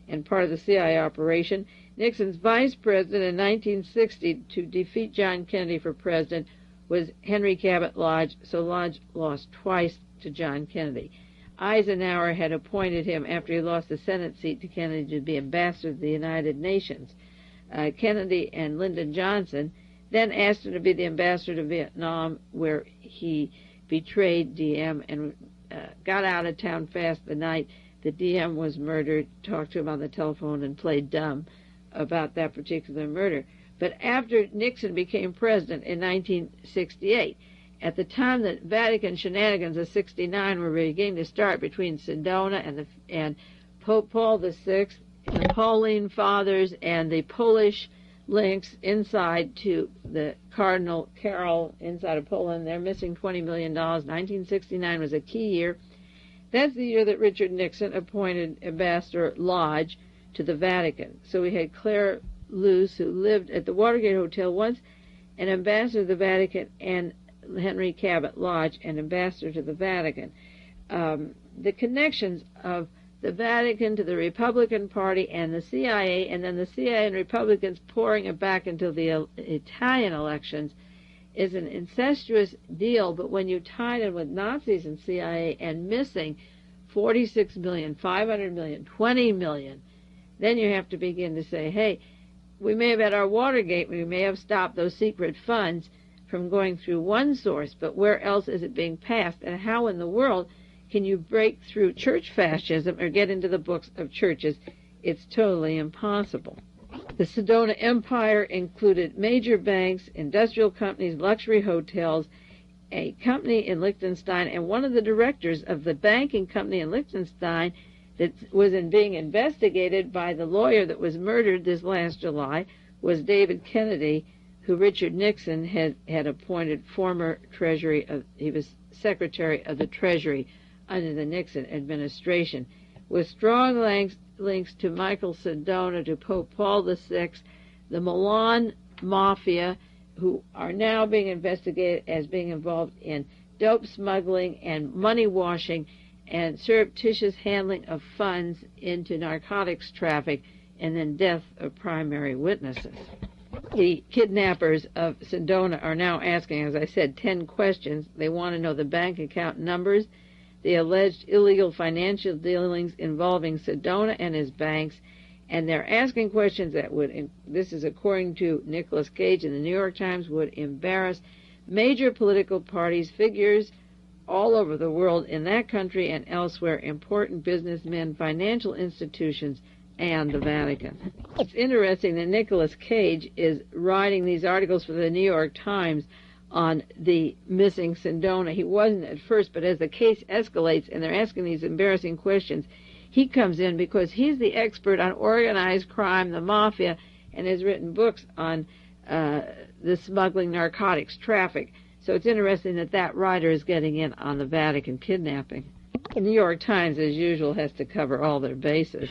and part of the CIA operation. Nixon's vice president in 1960 to defeat John Kennedy for president was Henry Cabot Lodge, so Lodge lost twice to John Kennedy. Eisenhower had appointed him after he lost the Senate seat to Kennedy to be ambassador to the United Nations. Kennedy and Lyndon Johnson then asked him to be the ambassador to Vietnam, where he betrayed DM and got out of town fast the night the DM was murdered, talked to him on the telephone and played dumb about that particular murder. But after Nixon became president in 1968, at the time that Vatican shenanigans of 69 were beginning to start between Sindona and Pope Paul VI, the Pauline Fathers, and the Polish links inside to the Cardinal Carroll inside of Poland, they're missing $20 million. 1969 was a key year. That's the year that Richard Nixon appointed Ambassador Lodge to the Vatican. So we had Claire Luce, who lived at the Watergate Hotel once, an ambassador to the Vatican, and Henry Cabot Lodge, an ambassador to the Vatican. The connections of the Vatican to the Republican Party and the CIA, and then the CIA and Republicans pouring it back into the Italian elections, is an incestuous deal, but when you tie it in with Nazis and CIA and missing 46 million, 500 million, 20 million, then you have to begin to say, hey, we may have had our Watergate, we may have stopped those secret funds from going through one source, but where else is it being passed? And how in the world can you break through church fascism or get into the books of churches? It's totally impossible. The Sedona Empire included major banks, industrial companies, luxury hotels, a company in Liechtenstein, and one of the directors of the banking company in Liechtenstein that was being investigated by the lawyer that was murdered this last July was David Kennedy, who Richard Nixon had appointed former Treasury he was Secretary of the Treasury under the Nixon administration, with strong links to Michael Sedona, to Pope Paul VI, the Milan Mafia, who are now being investigated as being involved in dope smuggling and money washing and surreptitious handling of funds into narcotics traffic, and then death of primary witnesses. The kidnappers of Sedona are now asking, as I said, 10 questions. They want to know the bank account numbers, the alleged illegal financial dealings involving Sedona and his banks, and they're asking questions that would, this is according to Nicolas Cage in the New York Times, would embarrass major political parties, figures all over the world, in that country and elsewhere, important businessmen, financial institutions, and the Vatican. It's interesting that Nicolas Cage is writing these articles for the New York Times on the missing Sedona. He wasn't at first, but as the case escalates and they're asking these embarrassing questions, he comes in because he's the expert on organized crime, the mafia, and has written books on the smuggling, narcotics, traffic. So it's interesting that that writer is getting in on the Vatican kidnapping. The New York Times, as usual, has to cover all their bases.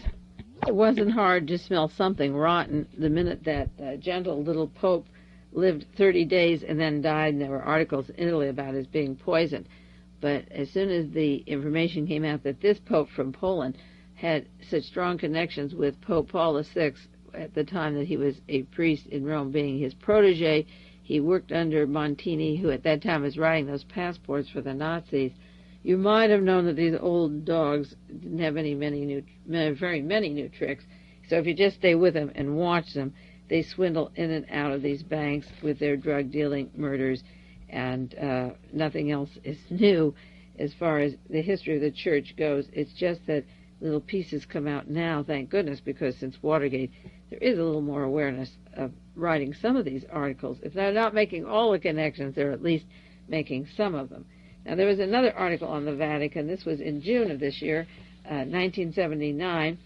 It wasn't hard to smell something rotten the minute that gentle little Pope lived 30 days and then died, and there were articles in Italy about his being poisoned. But as soon as the information came out that this Pope from Poland had such strong connections with Pope Paul VI at the time that he was a priest in Rome, being his protege, he worked under Montini, who at that time was writing those passports for the Nazis. You might have known that these old dogs didn't have very many new tricks. So if you just stay with them and watch them, they swindle in and out of these banks with their drug dealing, murders, and nothing else is new as far as the history of the church goes. It's just that little pieces come out now, thank goodness, because since Watergate, there is a little more awareness of writing some of these articles. If they're not making all the connections, they're at least making some of them. Now, there was another article on the Vatican. This was in June of this year, 1979.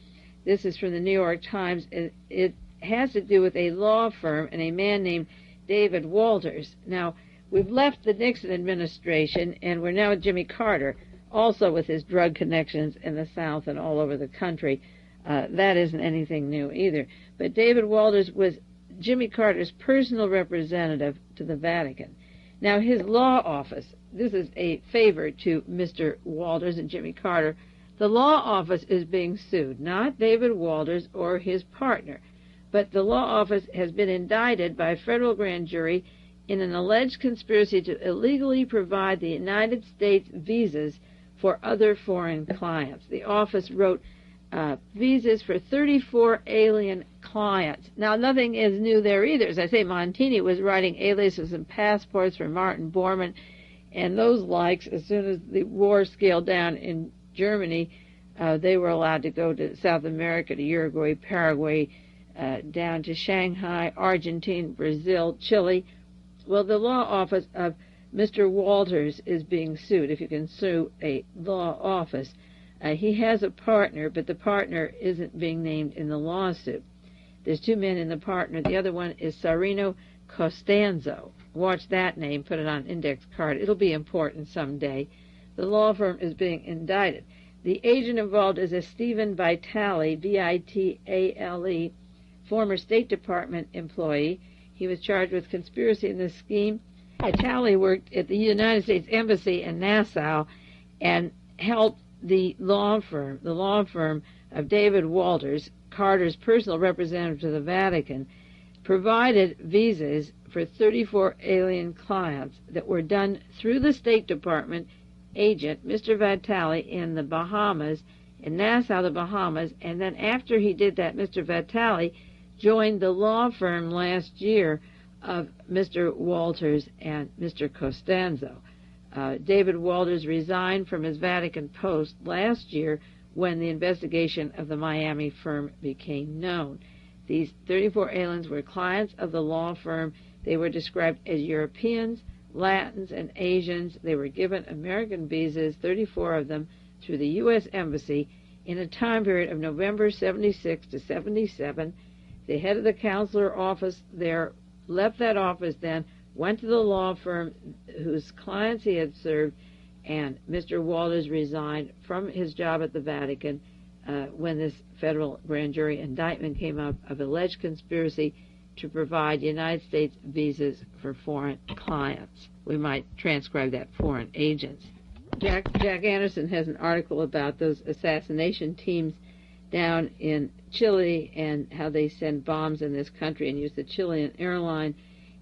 This is from the New York Times. It has to do with a law firm and a man named David Walters. Now, we've left the Nixon administration, and we're now with Jimmy Carter, also with his drug connections in the South and all over the country. That isn't anything new either. But David Walters was Jimmy Carter's personal representative to the Vatican. Now, his law office, this is a favor to Mr. Walters and Jimmy Carter, the law office is being sued, not David Walters or his partner, but the law office has been indicted by a federal grand jury in an alleged conspiracy to illegally provide the United States visas for other foreign clients. The office wrote visas for 34 alien clients. Now, nothing is new there either. As I say, Montini was writing aliases and passports for Martin Bormann and those likes. As soon as the war scaled down in Germany, they were allowed to go to South America, to Uruguay, Paraguay, down to Shanghai, Argentina, Brazil, Chile. Well, the law office of Mr. Walters is being sued, if you can sue a law office. He has a partner, but the partner isn't being named in the lawsuit. There's two men in the partner. The other one is Sarino Costanzo. Watch that name, put it on an index card. It'll be important someday. The law firm is being indicted. The agent involved is a Stephen Vitale, V-I-T-A-L-E, former State Department employee. He was charged with conspiracy in this scheme. Vitale worked at the United States Embassy in Nassau and helped the law firm of David Walters, Carter's personal representative to the Vatican, provided visas for 34 alien clients that were done through the State Department agent, Mr. Vitale, in the Bahamas, in Nassau, the Bahamas, and then after he did that, Mr. Vitale joined the law firm last year of Mr. Walters and Mr. Costanzo. David Walters resigned from his Vatican post last year when the investigation of the Miami firm became known. These 34 aliens were clients of the law firm. They were described as Europeans, Latins, and Asians. They were given American visas, 34 of them, through the U.S. Embassy in a time period of November 76 to 77. The head of the consular office there left that office then, went to the law firm whose clients he had served, and Mr. Walters resigned from his job at the Vatican when this federal grand jury indictment came up of alleged conspiracy to provide United States visas for foreign clients. We might transcribe that foreign agents. Jack Anderson has an article about those assassination teams down in Chile and how they send bombs in this country and use the Chilean airline,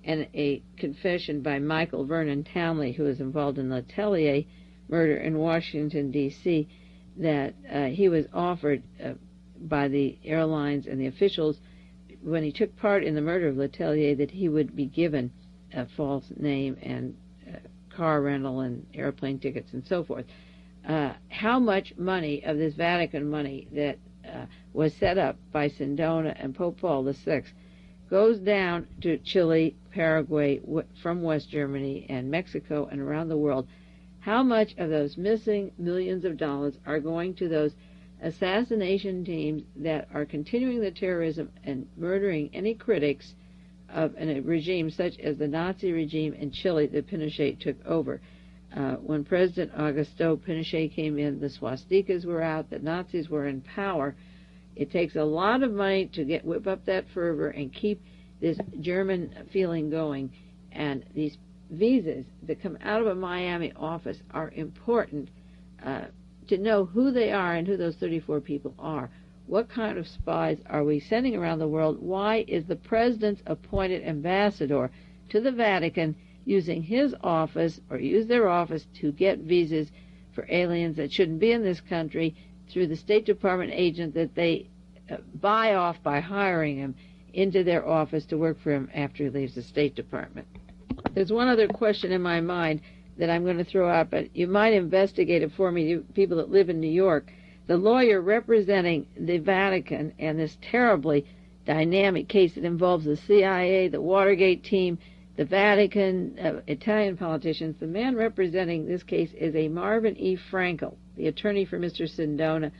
and a confession by Michael Vernon Townley, who was involved in the Letelier murder in Washington, D.C., that he was offered by the airlines and the officials when he took part in the murder of Letelier that he would be given a false name and car rental and airplane tickets and so forth. How much money of this Vatican money that was set up by Sindona and Pope Paul VI goes down to Chile, Paraguay, from West Germany and Mexico and around the world? How much of those missing millions of dollars are going to those assassination teams that are continuing the terrorism and murdering any critics of a regime such as the Nazi regime in Chile that Pinochet took over? When President Augusto Pinochet came in, the swastikas were out, the Nazis were in power. It takes a lot of money to whip up that fervor and keep this German feeling going, and these visas that come out of a Miami office are important to know who they are and who those 34 people are. What kind of spies are we sending around the world? Why is the president's appointed ambassador to the Vatican using his office or use their office to get visas for aliens that shouldn't be in this country through the State Department agent that they buy off by hiring him into their office to work for him after he leaves the State Department? There's one other question in my mind that I'm going to throw out, but you might investigate it for me, you people that live in New York. The lawyer representing the Vatican and this terribly dynamic case that involves the CIA, the Watergate team, the Vatican, Italian politicians, the man representing this case is a Marvin E. Frankel, the attorney for Mr. Sindona,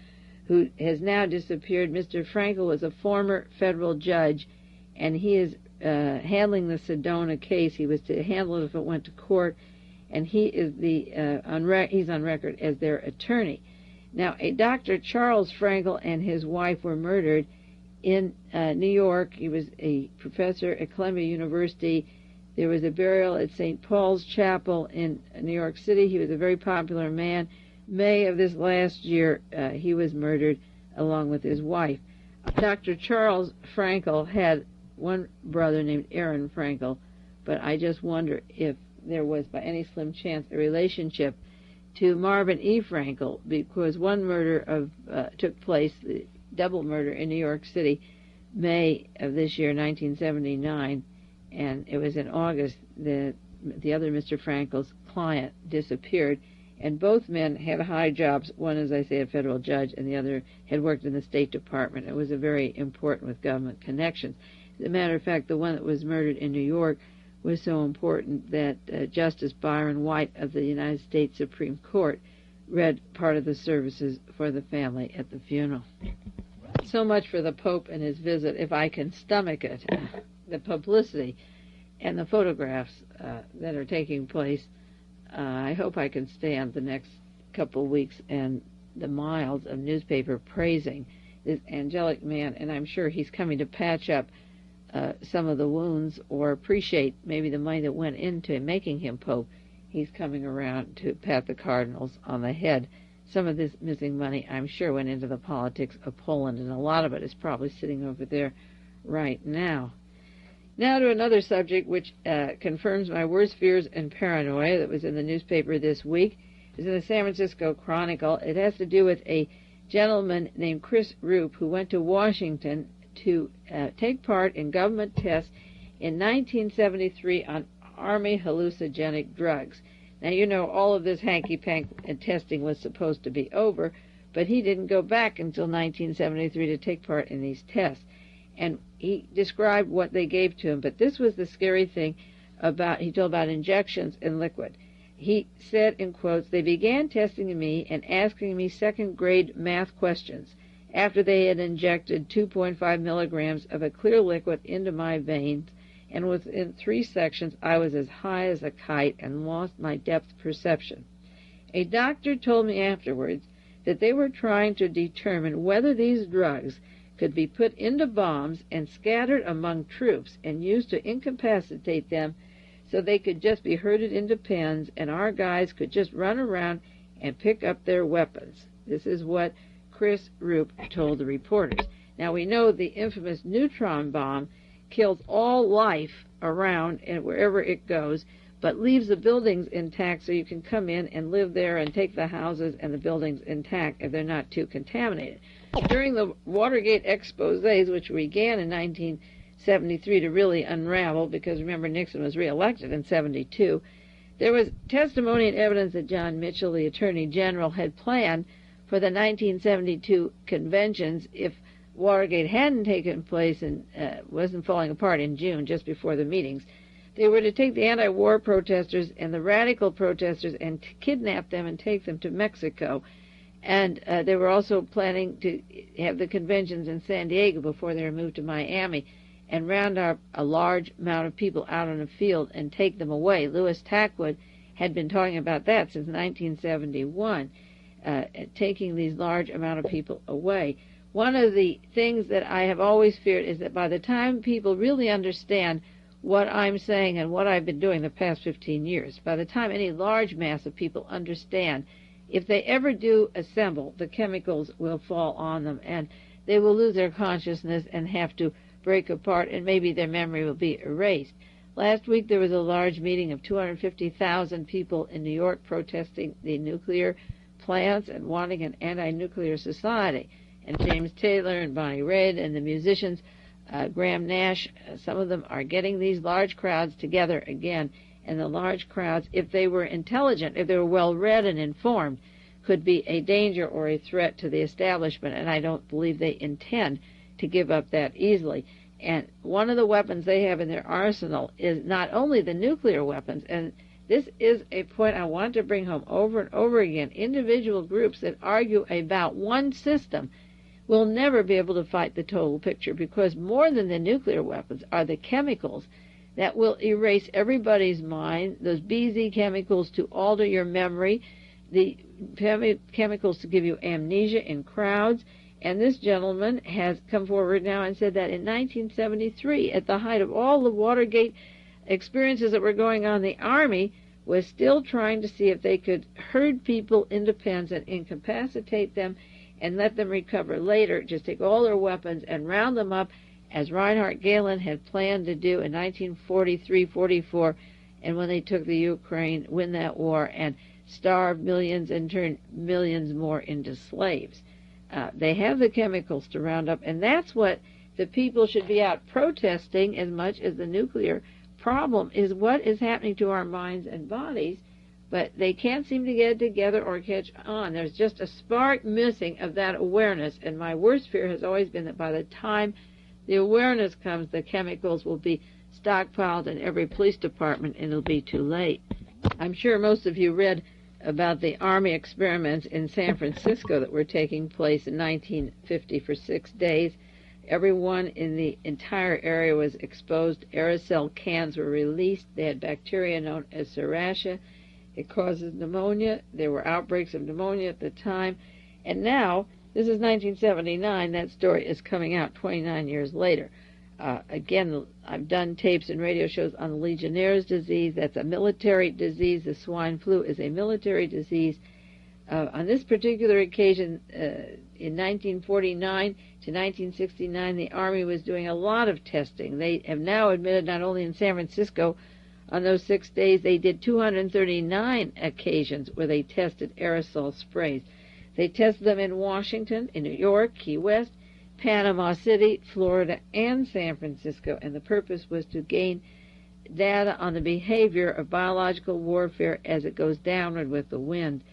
who has now disappeared. Mr. Frankel was a former federal judge, and he is handling the Sindona case. He was to handle it if it went to court, and he is he's on record as their attorney. Now, a Dr. Charles Wrangel and his wife were murdered in New York. He was a professor at Columbia University. There was a burial at St. Paul's Chapel in New York City. He was a very popular man. May of this last year, he was murdered along with his wife. Dr. Charles Frankel had one brother named Aaron Frankel, but I just wonder if there was by any slim chance a relationship to Marvin E. Frankel, because one murder took place, the double murder in New York City, May of this year, 1979, and it was in August that the other Mr. Frankel's client disappeared, and both men had high jobs. One, as I say, a federal judge, and the other had worked in the State Department. It was very important with government connections. As a matter of fact, the one that was murdered in New York was so important that Justice Byron White of the United States Supreme Court read part of the services for the family at the funeral. So much for the Pope and his visit, if I can stomach it. The publicity and the photographs that are taking place, I hope I can stand the next couple of weeks and the miles of newspaper praising this angelic man, and I'm sure he's coming to patch up some of the wounds or appreciate maybe the money that went into making him Pope. He's coming around to pat the cardinals on the head. Some of this missing money, I'm sure, went into the politics of Poland, and a lot of it is probably sitting over there right now. Now to another subject which confirms my worst fears and paranoia that was in the newspaper this week. It's in the San Francisco Chronicle. It has to do with a gentleman named Chris Roop who went to Washington to take part in government tests in 1973 on Army hallucinogenic drugs. Now, you know, all of this hanky-panky testing was supposed to be over, but he didn't go back until 1973 to take part in these tests. And he described what they gave to him, but this was the scary thing he told about injections in liquid. He said, in quotes, "They began testing me and asking me second-grade math questions after they had injected 2.5 milligrams of a clear liquid into my veins, and within 3 sections I was as high as a kite and lost my depth perception. A doctor told me afterwards that they were trying to determine whether these drugs could be put into bombs and scattered among troops and used to incapacitate them so they could just be herded into pens and our guys could just run around and pick up their weapons." This is what Chris Roop told the reporters. Now, we know the infamous neutron bomb kills all life around and wherever it goes, but leaves the buildings intact so you can come in and live there and take the houses and the buildings intact if they're not too contaminated. During the Watergate exposés, which began in 1973 to really unravel, because remember Nixon was reelected in 72, there was testimony and evidence that John Mitchell, the Attorney General, had planned for the 1972 conventions if Watergate hadn't taken place and wasn't falling apart in June, just before the meetings. They were to take the anti-war protesters and the radical protesters and kidnap them and take them to Mexico. And they were also planning to have the conventions in San Diego before they were moved to Miami and round up a large amount of people out on a field and take them away. Louis Tackwood had been talking about that since 1971, taking these large amount of people away. One of the things that I have always feared is that by the time people really understand what I'm saying and what I've been doing the past 15 years, by the time any large mass of people understand, if they ever do assemble, the chemicals will fall on them and they will lose their consciousness and have to break apart and maybe their memory will be erased. Last week there was a large meeting of 250,000 people in New York protesting the nuclear plants and wanting an anti-nuclear society. And James Taylor and Bonnie Raitt and the musicians, Graham Nash, some of them are getting these large crowds together again. And the large crowds, if they were intelligent, if they were well-read and informed, could be a danger or a threat to the establishment. And I don't believe they intend to give up that easily. And one of the weapons they have in their arsenal is not only the nuclear weapons, and this is a point I want to bring home over and over again. Individual groups that argue about one system will never be able to fight the total picture, because more than the nuclear weapons are the chemicals that will erase everybody's mind, those BZ chemicals to alter your memory, the chemicals to give you amnesia in crowds. And this gentleman has come forward now and said that in 1973, at the height of all the Watergate experiences that were going on, the Army was still trying to see if they could herd people into pens and incapacitate them and let them recover later, just take all their weapons and round them up, as Reinhard Gehlen had planned to do in 1943-44, and when they took the Ukraine, win that war, and starve millions and turn millions more into slaves. They have the chemicals to round up, and that's what the people should be out protesting as much as the nuclear problem is what is happening to our minds and bodies, but they can't seem to get it together or catch on. There's just a spark missing of that awareness, and my worst fear has always been that by the time the awareness comes, the chemicals will be stockpiled in every police department, and it'll be too late. I'm sure most of you read about the Army experiments in San Francisco that were taking place in 1950 for 6 days. Everyone in the entire area was exposed. Aerosol cans were released. They had bacteria known as Serratia. It causes pneumonia. There were outbreaks of pneumonia at the time. And now, this is 1979, that story is coming out 29 years later. Again, I've done tapes and radio shows on the Legionnaire's disease. That's a military disease. The swine flu is a military disease. On this particular occasion, in 1949 to 1969, the Army was doing a lot of testing. They have now admitted not only in San Francisco, on those 6 days, they did 239 occasions where they tested aerosol sprays. They tested them in Washington, in New York, Key West, Panama City, Florida, and San Francisco, and the purpose was to gain data on the behavior of biological warfare as it goes downward with the wind.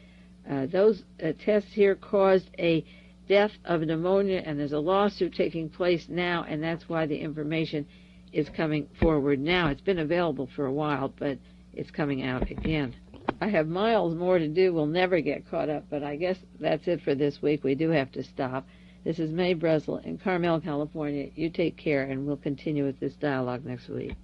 Those tests here caused a death of pneumonia, and there's a lawsuit taking place now, and that's why the information is coming forward now. It's been available for a while, but it's coming out again. I have miles more to do. We'll never get caught up, but I guess that's it for this week. We do have to stop. This is Mae Brussell in Carmel, California. You take care, and we'll continue with this dialogue next week.